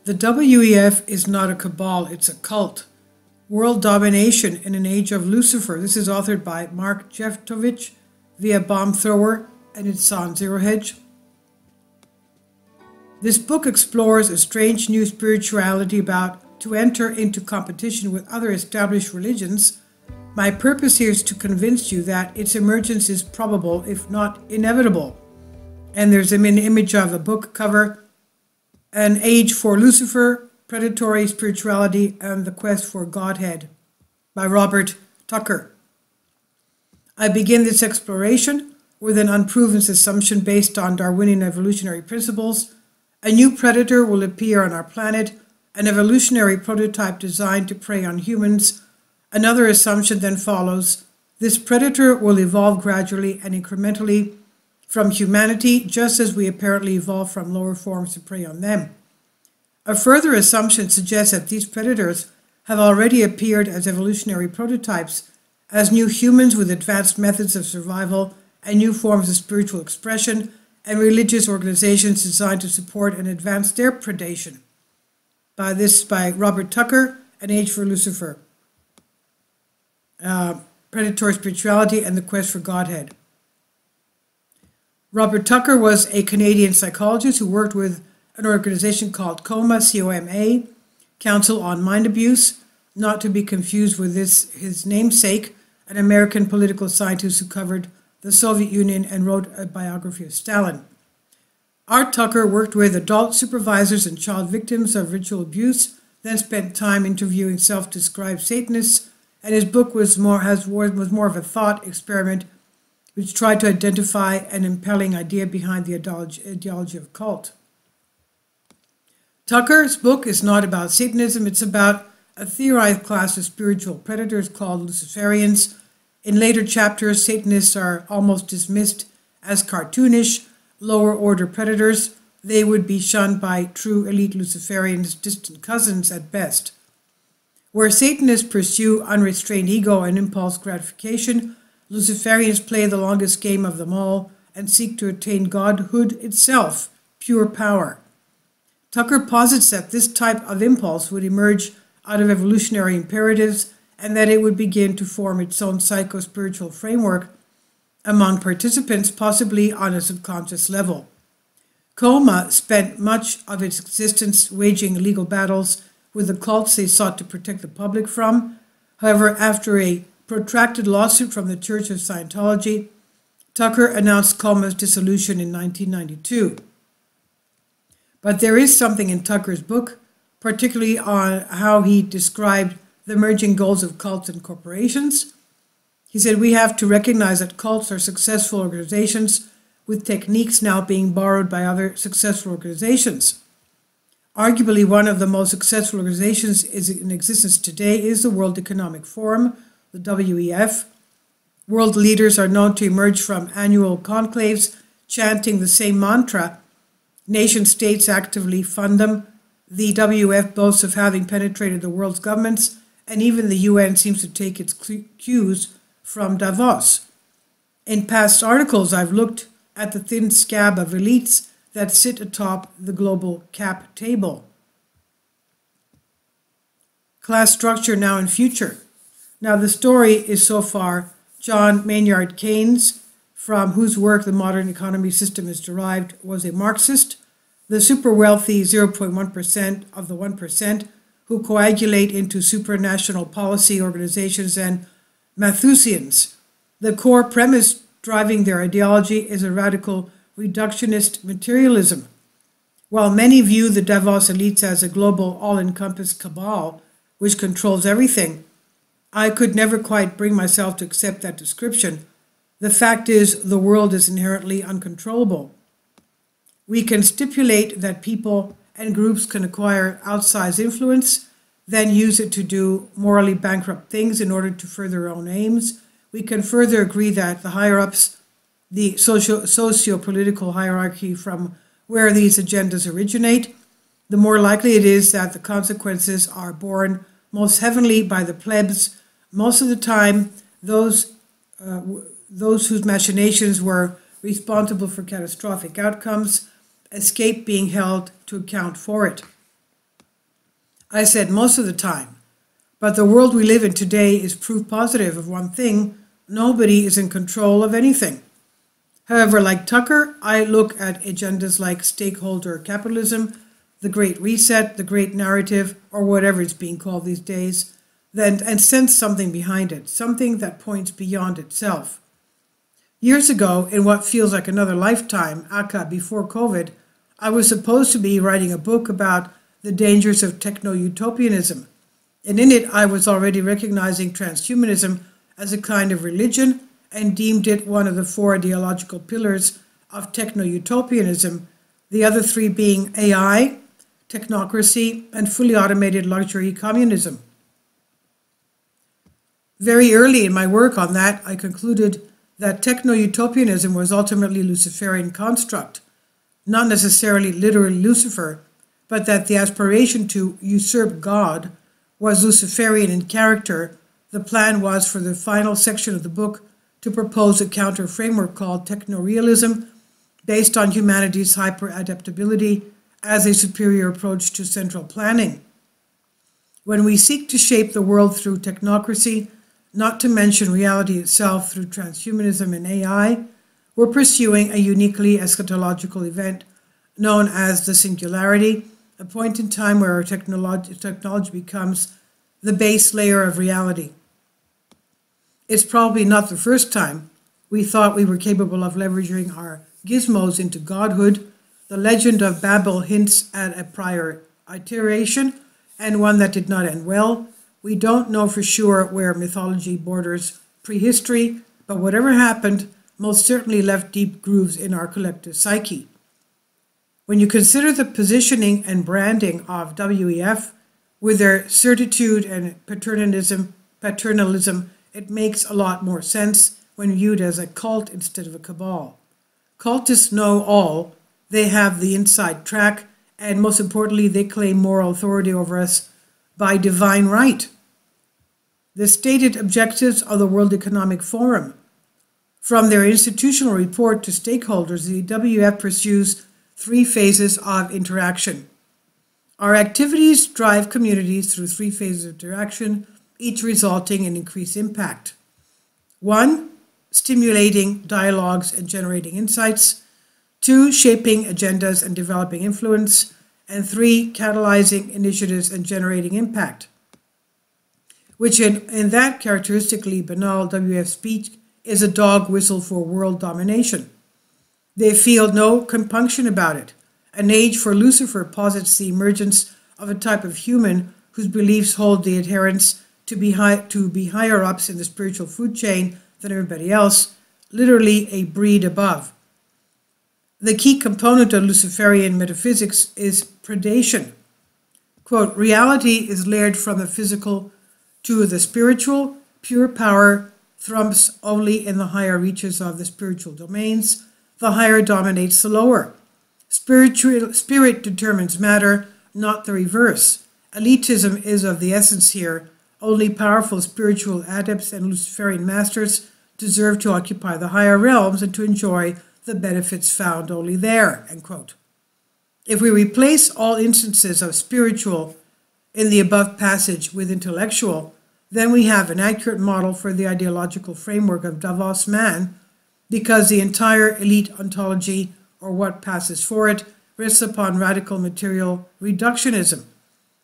The WEF is not a cabal, it's a cult. World domination in an age of Lucifer. This is authored by Mark Jeftovich via Bomb Thrower, and it's on Zero Hedge. This book explores a strange new spirituality about to enter into competition with other established religions. My purpose here is to convince you that its emergence is probable, if not inevitable. And there's an image of a book cover, An Age for Lucifer, Predatory Spirituality, and the Quest for Godhead by Robert Tucker. I begin this exploration with an unproven assumption based on Darwinian evolutionary principles. A new predator will appear on our planet, an evolutionary prototype designed to prey on humans. Another assumption then follows. This predator will evolve gradually and incrementally from humanity, just as we apparently evolved from lower forms to prey on them. A further assumption suggests that these predators have already appeared as evolutionary prototypes, as new humans with advanced methods of survival and new forms of spiritual expression, and religious organizations designed to support and advance their predation. By Robert Tucker, An Age for Lucifer. Predatory Spirituality and the Quest for Godhead. Robert Tucker was a Canadian psychologist who worked with an organization called COMA, C-O-M-A, Council on Mind Abuse, not to be confused with his namesake, an American political scientist who covered the Soviet Union and wrote a biography of Stalin. Art Tucker worked with adult supervisors and child victims of ritual abuse, then spent time interviewing self-described Satanists, and his book was more of a thought experiment which tried to identify an impelling idea behind the ideology of cult. Tucker's book is not about Satanism, it's about a theorized class of spiritual predators called Luciferians. In later chapters, Satanists are almost dismissed as cartoonish, lower-order predators. They would be shunned by true elite Luciferians, distant cousins at best. Where Satanists pursue unrestrained ego and impulse gratification, Luciferians play the longest game of them all and seek to attain godhood itself, pure power. Tucker posits that this type of impulse would emerge out of evolutionary imperatives and that it would begin to form its own psycho-spiritual framework among participants, possibly on a subconscious level. Coma spent much of its existence waging legal battles with the cults they sought to protect the public from. However, after a protracted lawsuit from the Church of Scientology, Tucker announced Coma's dissolution in 1992. But there is something in Tucker's book, particularly on how he described the emerging goals of cults and corporations. He said, we have to recognize that cults are successful organizations with techniques now being borrowed by other successful organizations. Arguably, one of the most successful organizations in existence today is the World Economic Forum, the WEF. World leaders are known to emerge from annual conclaves chanting the same mantra. Nation states actively fund them. The WEF boasts of having penetrated the world's governments, and even the UN seems to take its cues from Davos. In past articles, I've looked at the thin scab of elites that sit atop the global cap table. Class structure now and future. Now the story is so far John Maynard Keynes, from whose work the modern economy system is derived, was a Marxist. The super wealthy 0.1% of the 1% who coagulate into supranational policy organizations and Malthusians. The core premise driving their ideology is a radical reductionist materialism. While many view the Davos elites as a global all-encompassing cabal which controls everything, I could never quite bring myself to accept that description. The fact is, the world is inherently uncontrollable. We can stipulate that people and groups can acquire outsized influence, then use it to do morally bankrupt things in order to further their own aims. We can further agree that the higher-ups, the socio-political hierarchy from where these agendas originate, the more likely it is that the consequences are borne most heavily by the plebs, most of the time those whose machinations were responsible for catastrophic outcomes, escape being held to account for it. I said most of the time. But the world we live in today is proof positive of one thing: nobody is in control of anything. However, like Tucker, I look at agendas like stakeholder capitalism, the Great Reset, the Great Narrative, or whatever it's being called these days, and sense something behind it, something that points beyond itself. Years ago, in what feels like another lifetime, aka before COVID, I was supposed to be writing a book about the dangers of techno-utopianism. And in it, I was already recognizing transhumanism as a kind of religion and deemed it one of the four ideological pillars of techno-utopianism, the other three being AI, technocracy, and fully automated luxury communism. Very early in my work on that, I concluded that techno-utopianism was ultimately a Luciferian construct, not necessarily literally Lucifer, but that the aspiration to usurp God was Luciferian in character. The plan was for the final section of the book to propose a counter-framework called techno-realism, based on humanity's hyper-adaptability as a superior approach to central planning. When we seek to shape the world through technocracy, not to mention reality itself through transhumanism and AI, we're pursuing a uniquely eschatological event known as the singularity, a point in time where our technology becomes the base layer of reality. It's probably not the first time we thought we were capable of leveraging our gizmos into godhood. The legend of Babel hints at a prior iteration, and one that did not end well. We don't know for sure where mythology borders prehistory, but whatever happened most certainly left deep grooves in our collective psyche. When you consider the positioning and branding of WEF, with their certitude and paternalism, it makes a lot more sense when viewed as a cult instead of a cabal. Cultists know all, they have the inside track, and most importantly, they claim moral authority over us by divine right. The stated objectives of the World Economic Forum. From their institutional report to stakeholders, the WEF pursues three phases of interaction. Our activities drive communities through three phases of interaction, each resulting in increased impact. 1, stimulating dialogues and generating insights. 2, shaping agendas and developing influence. And 3, catalyzing initiatives and generating impact. Which in that characteristically banal WEF speech is a dog whistle for world domination. They feel no compunction about it. An age for Lucifer posits the emergence of a type of human whose beliefs hold the adherents to be higher ups in the spiritual food chain than everybody else, literally a breed above. The key component of Luciferian metaphysics is predation. Quote, reality is layered from the physical to the spiritual. Pure power thrumps only in the higher reaches of the spiritual domains. The higher dominates the lower. Spirit determines matter, not the reverse. Elitism is of the essence here. Only powerful spiritual adepts and Luciferian masters deserve to occupy the higher realms and to enjoy the benefits found only there, end quote. If we replace all instances of spiritual in the above passage with intellectual, then we have an accurate model for the ideological framework of Davos man, because the entire elite ontology, or what passes for it, rests upon radical material reductionism.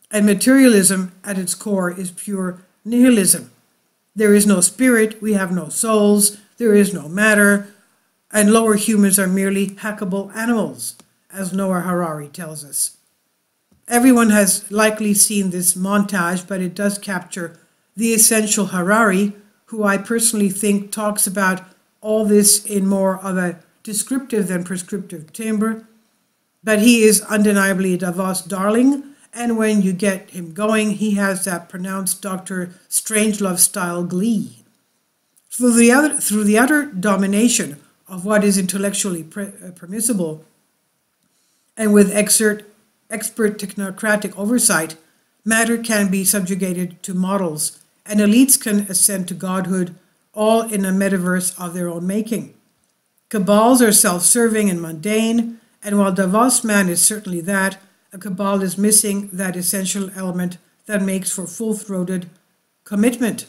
And materialism at its core is pure nihilism. There is no spirit, we have no souls, there is no matter, and lower humans are merely hackable animals, as Noah Harari tells us. Everyone has likely seen this montage, but it does capture the essential Harari, who I personally think talks about all this in more of a descriptive than prescriptive timbre. But he is undeniably a Davos darling, and when you get him going, he has that pronounced Dr. Strangelove-style glee. Through the utter domination of what is intellectually permissible, and with expert technocratic oversight, matter can be subjugated to models, and elites can ascend to godhood, all in a metaverse of their own making. Cabals are self-serving and mundane, and while Davos man is certainly that, a Cabal is missing that essential element that makes for full-throated commitment,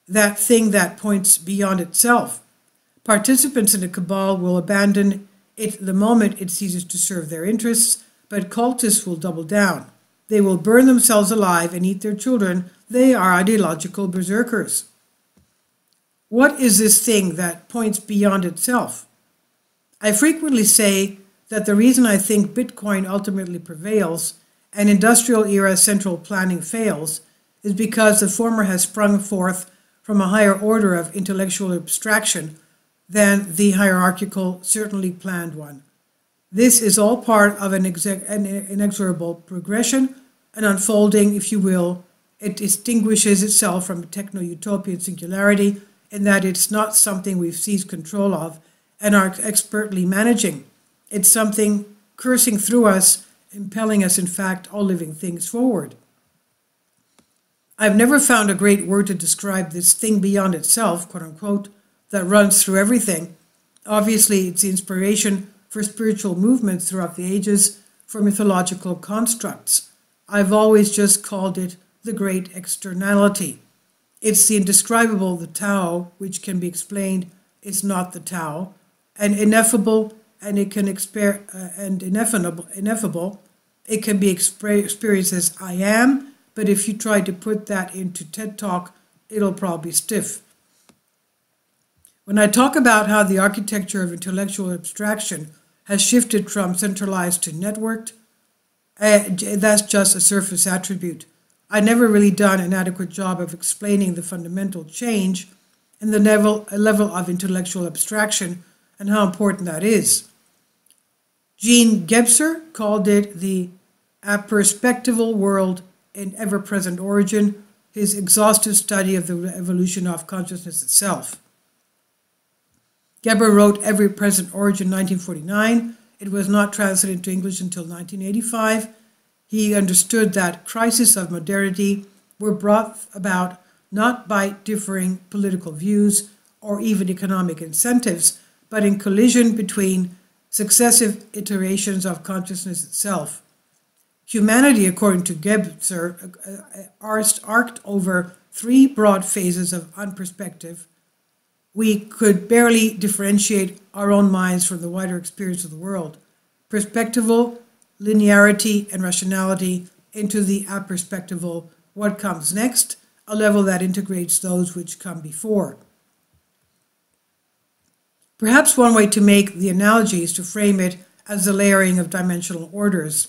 that thing that points beyond itself. Participants in a Cabal will abandon it the moment it ceases to serve their interests, but cultists will double down. They will burn themselves alive and eat their children. They are ideological berserkers. What is this thing that points beyond itself? I frequently say that the reason I think Bitcoin ultimately prevails and industrial era central planning fails is because the former has sprung forth from a higher order of intellectual abstraction than the hierarchical, certainly planned one. This is all part of an inexorable progression, an unfolding, if you will. It distinguishes itself from a techno-utopian singularity in that it's not something we've seized control of and are expertly managing. It's something coursing through us, impelling us, in fact, all living things forward. I've never found a great word to describe this thing beyond itself, quote unquote, that runs through everything. Obviously, it's the inspiration for spiritual movements throughout the ages, for mythological constructs. I've always just called it the great externality. It's the indescribable, the Tao, which can be explained is not the Tao, and ineffable, and it can ineffable. It can be experienced as I am, but if you try to put that into TED Talk, it'll probably stiff. When I talk about how the architecture of intellectual abstraction has shifted from centralized to networked, that's just a surface attribute. I've never really done an adequate job of explaining the fundamental change in the level of intellectual abstraction and how important that is. Jean Gebser called it the aperspectival world in ever-present origin, his exhaustive study of the evolution of consciousness itself. Geber wrote Every Present Origin in 1949. It was not translated into English until 1985. He understood that crises of modernity were brought about not by differing political views or even economic incentives, but in collision between successive iterations of consciousness itself. Humanity, according to Gebser, arced over three broad phases of unperspective. We could barely differentiate our own minds from the wider experience of the world. Perspectival, linearity, and rationality into the aperspectival, what comes next, a level that integrates those which come before. Perhaps one way to make the analogy is to frame it as the layering of dimensional orders.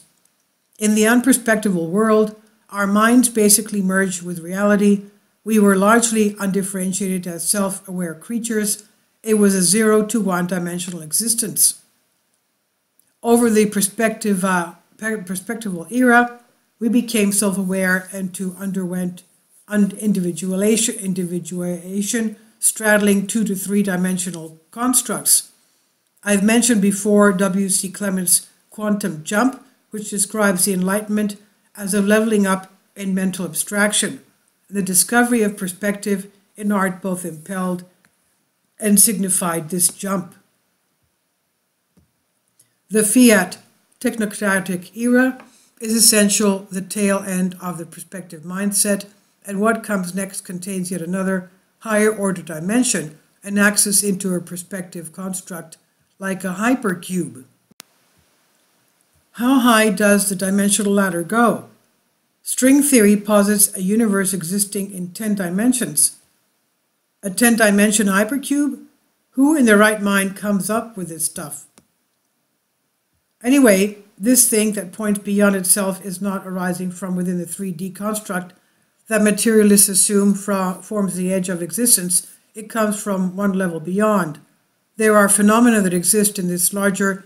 In the unperspectival world, our minds basically merged with reality. We were largely undifferentiated as self-aware creatures. It was a 0 to 1 dimensional existence. Over the perspectival era, we became self-aware and underwent individuation, straddling 2 to 3 dimensional constructs. I've mentioned before W.C. Clement's quantum jump, which describes the Enlightenment as a leveling up in mental abstraction. The discovery of perspective in art both impelled and signified this jump. The fiat technocratic era is essential, the tail end of the perspective mindset, and what comes next contains yet another higher order dimension, an access into a perspective construct like a hypercube. How high does the dimensional ladder go? String theory posits a universe existing in 10 dimensions. A 10-dimension hypercube? Who in their right mind comes up with this stuff? Anyway, this thing that points beyond itself is not arising from within the 3D construct that materialists assume forms the edge of existence. It comes from one level beyond. There are phenomena that exist in this larger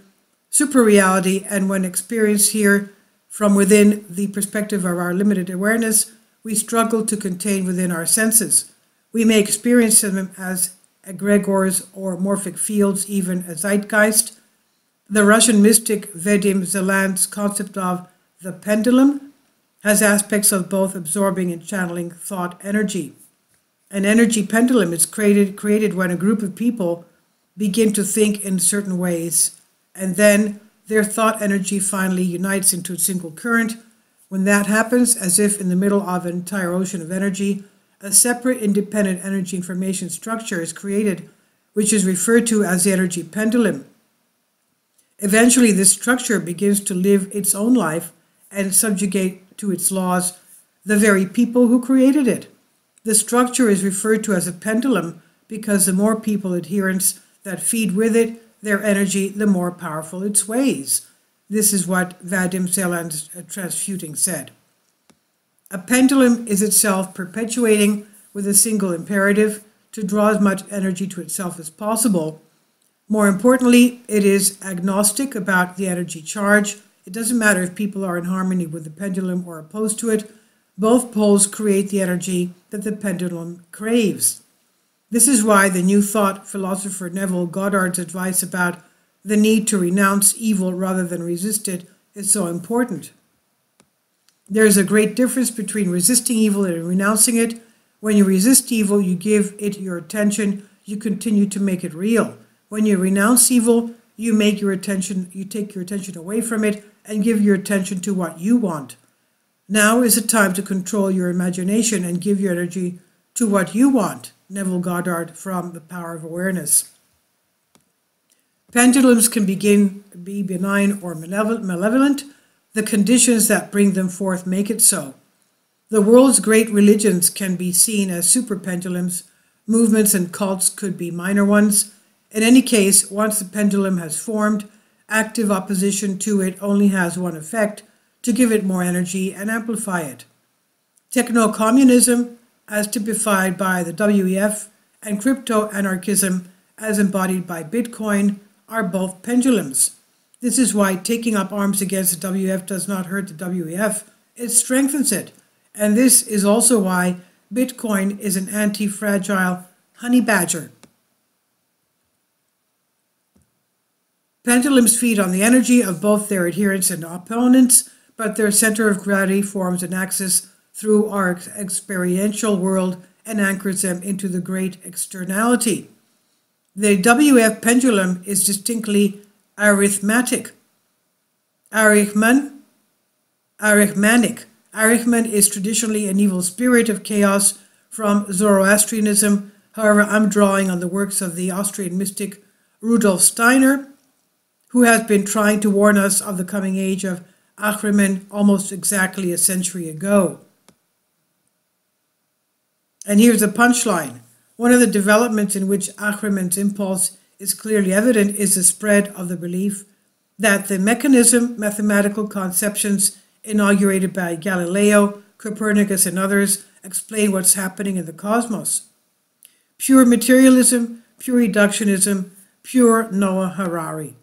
super-reality, and when experienced here from within the perspective of our limited awareness, we struggle to contain within our senses. We may experience them as egregores or morphic fields, even a zeitgeist. The Russian mystic Vadim Zeland's concept of the pendulum has aspects of both absorbing and channeling thought energy. An energy pendulum is created when a group of people begin to think in certain ways, and then their thought energy finally unites into a single current. When that happens, as if in the middle of an entire ocean of energy, a separate independent energy information structure is created, which is referred to as the energy pendulum. Eventually, this structure begins to live its own life and subjugate to its laws the very people who created it. The structure is referred to as a pendulum because the more people adherents that feed with it, their energy, the more powerful it sways. This is what Vadim Zeland's transfuting said. A pendulum is itself perpetuating with a single imperative to draw as much energy to itself as possible. More importantly, it is agnostic about the energy charge. It doesn't matter if people are in harmony with the pendulum or opposed to it. Both poles create the energy that the pendulum craves. This is why the New Thought philosopher Neville Goddard's advice about the need to renounce evil rather than resist it is so important. There is a great difference between resisting evil and renouncing it. When you resist evil, you give it your attention, you continue to make it real. When you renounce evil, you take your attention away from it and give your attention to what you want. Now is the time to control your imagination and give your energy to what you want. Neville Goddard from The Power of Awareness. Pendulums can be benign or malevolent. The conditions that bring them forth make it so. The world's great religions can be seen as super pendulums. Movements and cults could be minor ones. In any case, once the pendulum has formed, active opposition to it only has one effect: to give it more energy and amplify it. Techno-communism, as typified by the WEF, and crypto-anarchism, as embodied by Bitcoin, are both pendulums. This is why taking up arms against the WEF does not hurt the WEF, it strengthens it. And this is also why Bitcoin is an anti-fragile honey badger. Pendulums feed on the energy of both their adherents and opponents, but their center of gravity forms an axis through our experiential world and anchors them into the great externality. The WF pendulum is distinctly arithmetic. Arithmanic. Arithman is traditionally an evil spirit of chaos from Zoroastrianism. However, I'm drawing on the works of the Austrian mystic Rudolf Steiner, who has been trying to warn us of the coming age of Ahriman almost exactly a century ago. And here's the punchline. One of the developments in which Ahriman's impulse is clearly evident is the spread of the belief that the mechanism, mathematical conceptions inaugurated by Galileo, Copernicus, and others explain what's happening in the cosmos. Pure materialism, pure reductionism, pure Noah Harari.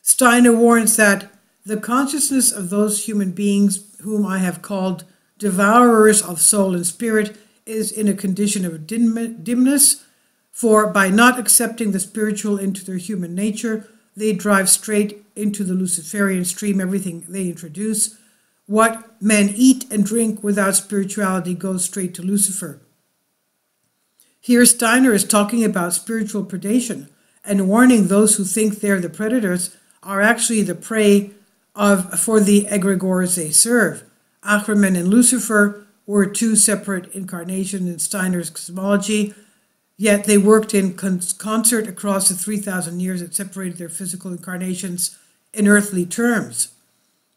Steiner warns that the consciousness of those human beings whom I have called devourers of soul and spirit is in a condition of dimness, for by not accepting the spiritual into their human nature, they drive straight into the Luciferian stream everything they introduce. What men eat and drink without spirituality goes straight to Lucifer. Here Steiner is talking about spiritual predation and warning those who think they're the predators are actually the prey for the egregores they serve. Ahriman and Lucifer were two separate incarnations in Steiner's cosmology, yet they worked in concert across the 3,000 years that separated their physical incarnations in earthly terms.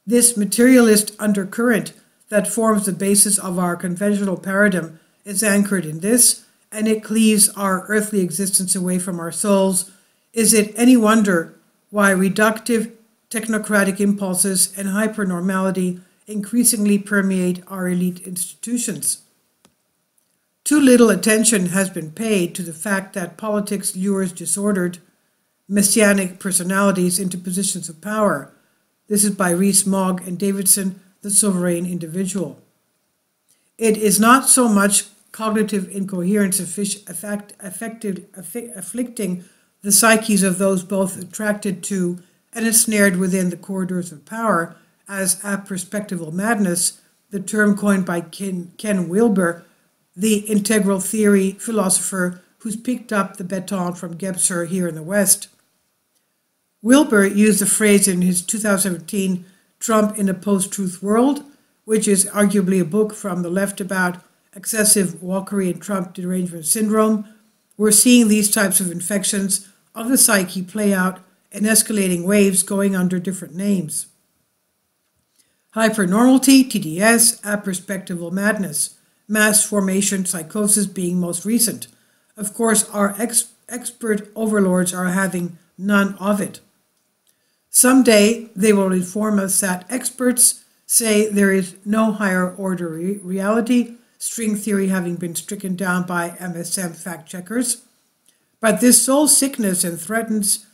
This materialist undercurrent that forms the basis of our conventional paradigm is anchored in this, and it cleaves our earthly existence away from our souls. Is it any wonder why reductive, technocratic impulses and hypernormality increasingly permeate our elite institutions? Too little attention has been paid to the fact that politics lures disordered, messianic personalities into positions of power. This is by Rees Mogg and Davidson, The Sovereign Individual. It is not so much cognitive incoherence afflicting the psyches of those both attracted to and ensnared within the corridors of power as aperspectival madness, the term coined by Ken Wilber, the integral theory philosopher who's picked up the baton from Gebser here in the West. Wilbur used the phrase in his 2017 Trump in a Post-Truth World, which is arguably a book from the left about excessive Walkerian Trump derangement syndrome. We're seeing these types of infections of the psyche play out in escalating waves going under different names. Hypernormality, TDS, aperspectival madness, mass formation psychosis being most recent. Of course, our expert overlords are having none of it. Someday they will inform us that experts say there is no higher order reality, string theory having been stricken down by MSM fact checkers. But this soul sickness that threatens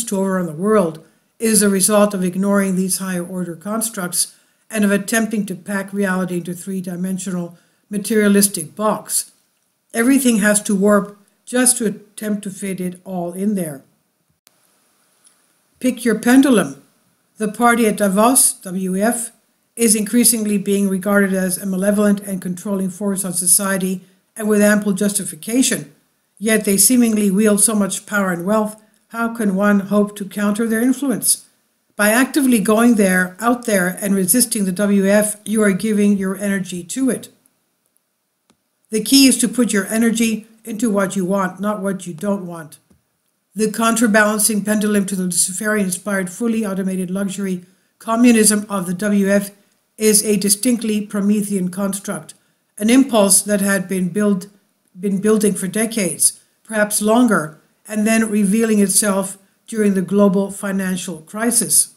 to overrun the world is a result of ignoring these higher order constructs and of attempting to pack reality into three-dimensional materialistic box. Everything has to warp just to attempt to fit it all in there. Pick your pendulum. The party at Davos, WEF, is increasingly being regarded as a malevolent and controlling force on society, and with ample justification. Yet they seemingly wield so much power and wealth. How can one hope to counter their influence? By actively going out there and resisting the WEF, you are giving your energy to it. The key is to put your energy into what you want, not what you don't want. The counterbalancing pendulum to the Luciferian-inspired, fully automated luxury communism of the WEF is a distinctly Promethean construct, an impulse that had been building for decades, perhaps longer, and then revealing itself during the global financial crisis.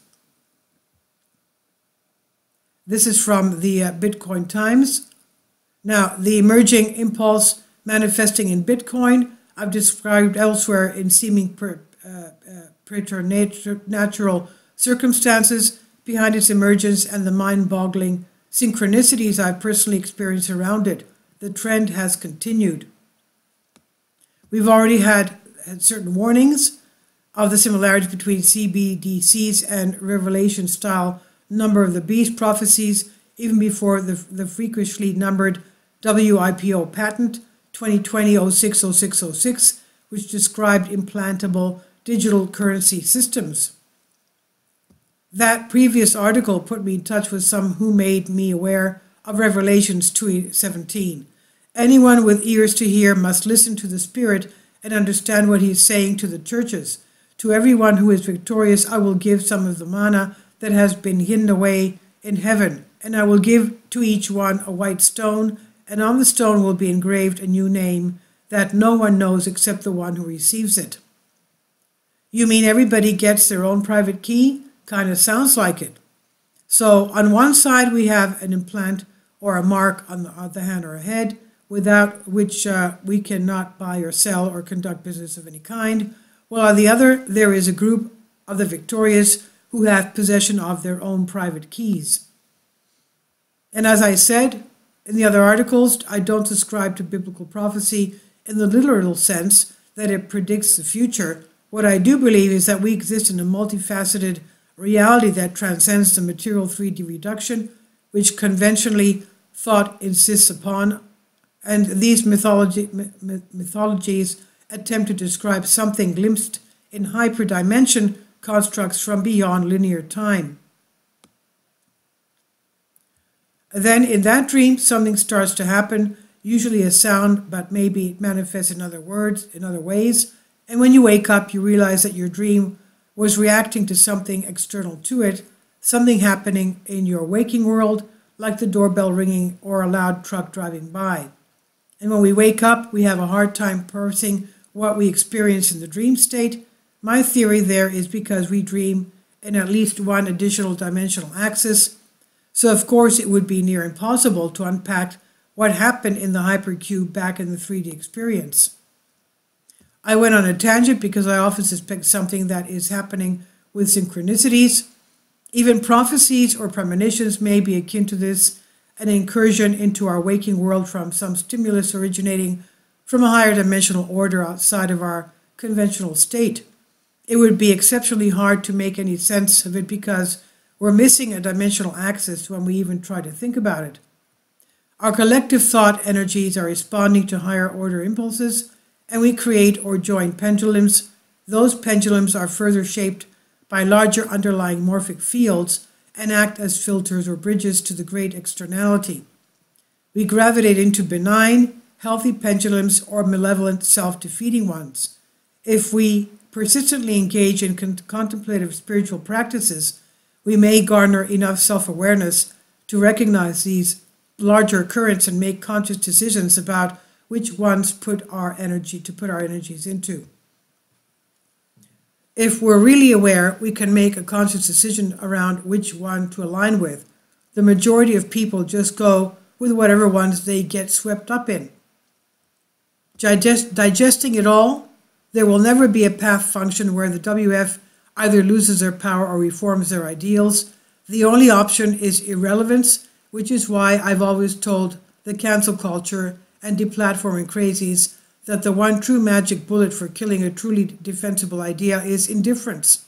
This is from the Bitcoin Times. Now, the emerging impulse manifesting in Bitcoin, I've described elsewhere in seeming preternatural circumstances behind its emergence and the mind-boggling synchronicities I've personally experienced around it. The trend has continued. We've already had certain warnings of the similarities between CBDCs and Revelation-style number of the beast prophecies, even before the freakishly numbered WIPO patent 2020-06-06-06, which described implantable digital currency systems. That previous article put me in touch with some who made me aware of Revelations 2:17. Anyone with ears to hear must listen to the Spirit and understand what he is saying to the churches. To everyone who is victorious, I will give some of the manna that has been hidden away in heaven, and I will give to each one a white stone, and on the stone will be engraved a new name that no one knows except the one who receives it. You mean everybody gets their own private key? Kind of sounds like it. So on one side we have an implant or a mark on the hand or head, without which we cannot buy or sell or conduct business of any kind. While on the other, there is a group of the victorious who have possession of their own private keys. And as I said in the other articles, I don't subscribe to biblical prophecy in the literal sense that it predicts the future. What I do believe is that we exist in a multifaceted reality that transcends the material 3D reduction, which conventionally thought insists upon, and these mythologies attempt to describe something glimpsed in hyperdimension constructs from beyond linear time. Then in that dream, something starts to happen, usually a sound, but maybe it manifests in other ways. And when you wake up, you realize that your dream was reacting to something external to it, something happening in your waking world, like the doorbell ringing or a loud truck driving by. And when we wake up, we have a hard time parsing what we experience in the dream state. My theory there is because we dream in at least one additional dimensional axis. So of course it would be near impossible to unpack what happened in the hypercube back in the 3D experience. I went on a tangent because I often suspect something that is happening with synchronicities. Even prophecies or premonitions may be akin to this, an incursion into our waking world from some stimulus originating from a higher dimensional order outside of our conventional state. It would be exceptionally hard to make any sense of it because we're missing a dimensional axis when we even try to think about it. Our collective thought energies are responding to higher order impulses, and we create or join pendulums. Those pendulums are further shaped by larger underlying morphic fields and act as filters or bridges to the great externality. We gravitate into benign, healthy pendulums or malevolent, self-defeating ones. If we persistently engage in contemplative spiritual practices, we may garner enough self-awareness to recognize these larger currents and make conscious decisions about which ones to put our energies into. If we're really aware, we can make a conscious decision around which one to align with. The majority of people just go with whatever ones they get swept up in. Digesting it all, there will never be a path function where the WF either loses their power or reforms their ideals. The only option is irrelevance, which is why I've always told the cancel culture and deplatforming crazies that the one true magic bullet for killing a truly defensible idea is indifference.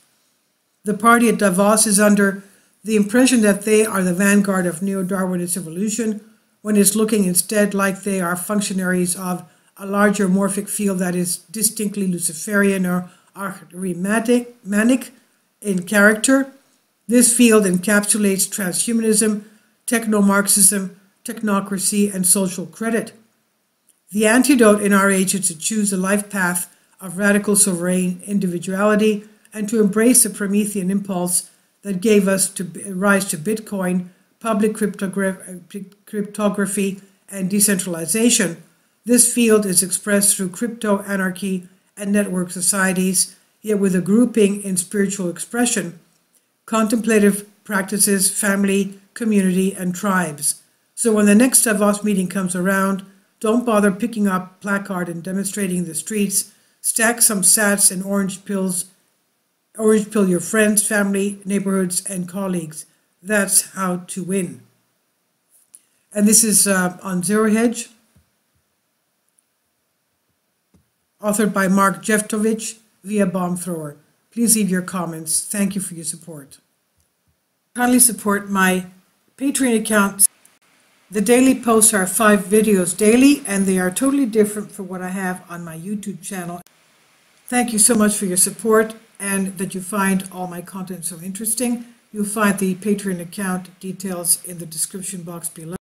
The party at Davos is under the impression that they are the vanguard of neo-Darwinist evolution, when it's looking instead like they are functionaries of a larger morphic field that is distinctly Luciferian or manic in character. This field encapsulates transhumanism, techno-Marxism, technocracy, and social credit. The antidote in our age is to choose a life path of radical sovereign individuality and to embrace the Promethean impulse that gave us rise to Bitcoin, public cryptography, and decentralization. This field is expressed through crypto anarchy and network societies, yet with a grouping in spiritual expression, contemplative practices, family, community, and tribes. So when the next Davos meeting comes around, don't bother picking up placard and demonstrating in the streets. Stack some sats and orange pill your friends, family, neighborhoods, and colleagues. That's how to win. And this is on Zero Hedge, authored by Mark Jeftovich via Bomb Thrower. Please leave your comments. Thank you for your support. Kindly support my Patreon account. The daily posts are 5 videos daily, and they are totally different from what I have on my YouTube channel. Thank you so much for your support and that you find all my content so interesting. You'll find the Patreon account details in the description box below.